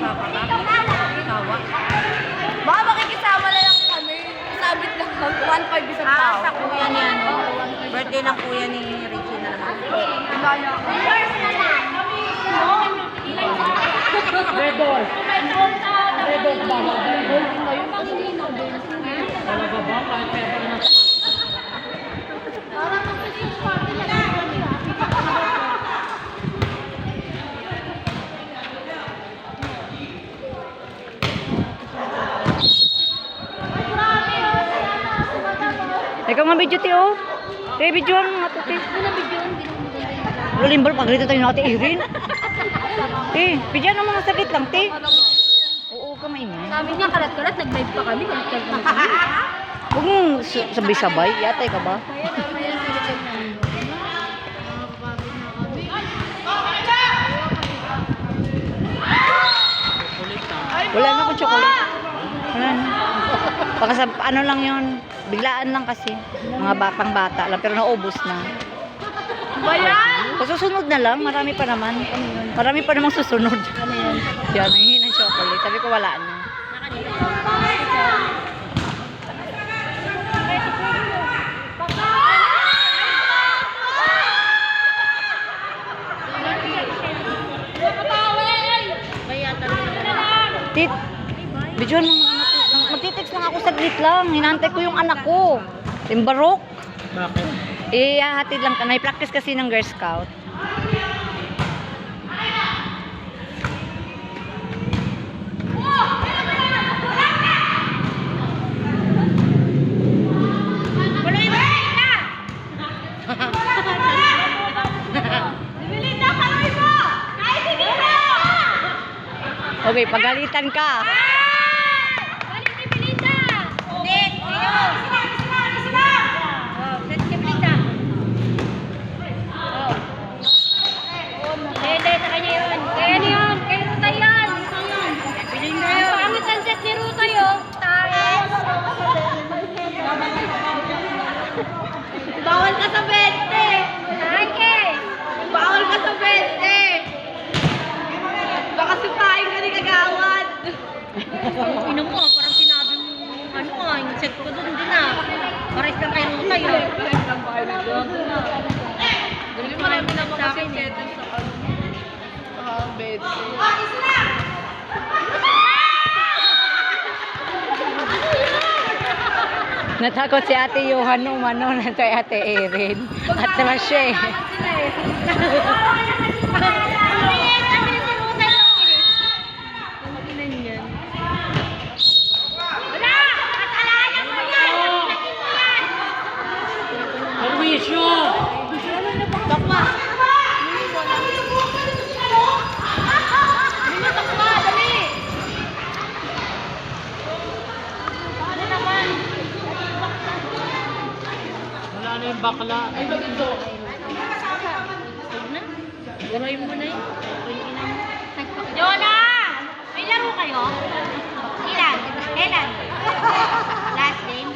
Tawa. Baka makikisama na lang kami. Sabit lang kami. 1.5 isang tao. Sa kuya niya, no? Birthday ng kuya ni Richie na naman. Redor. Redor ba? Talaga ba? Kahit pera na sa Ikaw nga video, Tio. Te, videoan mo nga to, Te. Lulimbol, paglito tayo natin, Irin. Te, videoan mo mga saglit lang, Te. Oo, kamay niya. Sabi niya, kalat-kalat, nag-live pa kami. Kalat-kalat na kami. Huwag mong sabay-sabay. Yatay ka ba? Wala na akong chocolate. Wala na. Baka sa ano lang yun. Biglaan lang kasi. Mga batang bata lang. Pero naubos na. Bayan! Sa susunod na lang. Marami pa naman. Marami pa namang susunod. Ano yan? Yan, nangihin ng chocolate. Sabi ko wala na. Tit, videoan mo mga anak ko. Magtitext lang ako saglit lang. Hinantay ko yung anak ko. Timbarok. bakit? Hatid lang ka. May practice kasi ng Girl Scout. Okay, pagalitan ka. Bawal ka sa 20! Bawal ka sa 20! Baka sipahin ka ni Kagawad! Ino mo, parang sinabi mo, yung set ko doon din na. Pares lang kayo nung tayo. Hindi marami naman kasi settle sa bed. Natakot si Ate Johan nung na kay Ate Erin. At naman siya eh. Perwisyo! Wala na yung bakla. Ay, bakito. Buray mo na yun. Jonah! May laro kayo? Ilan? Kailan? Last game?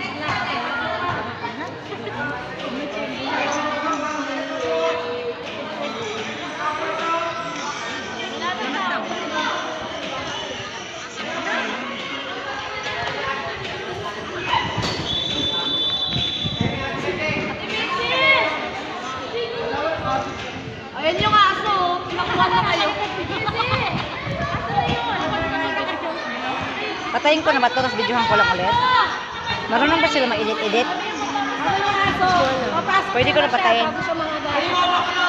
Ayan yung aso. Nakuha na kayo. Patayin ko na ba ito? Tapos videohan ko lang ulit. Marunong ba sila ma-edit-edit? Pwede ko na patayin.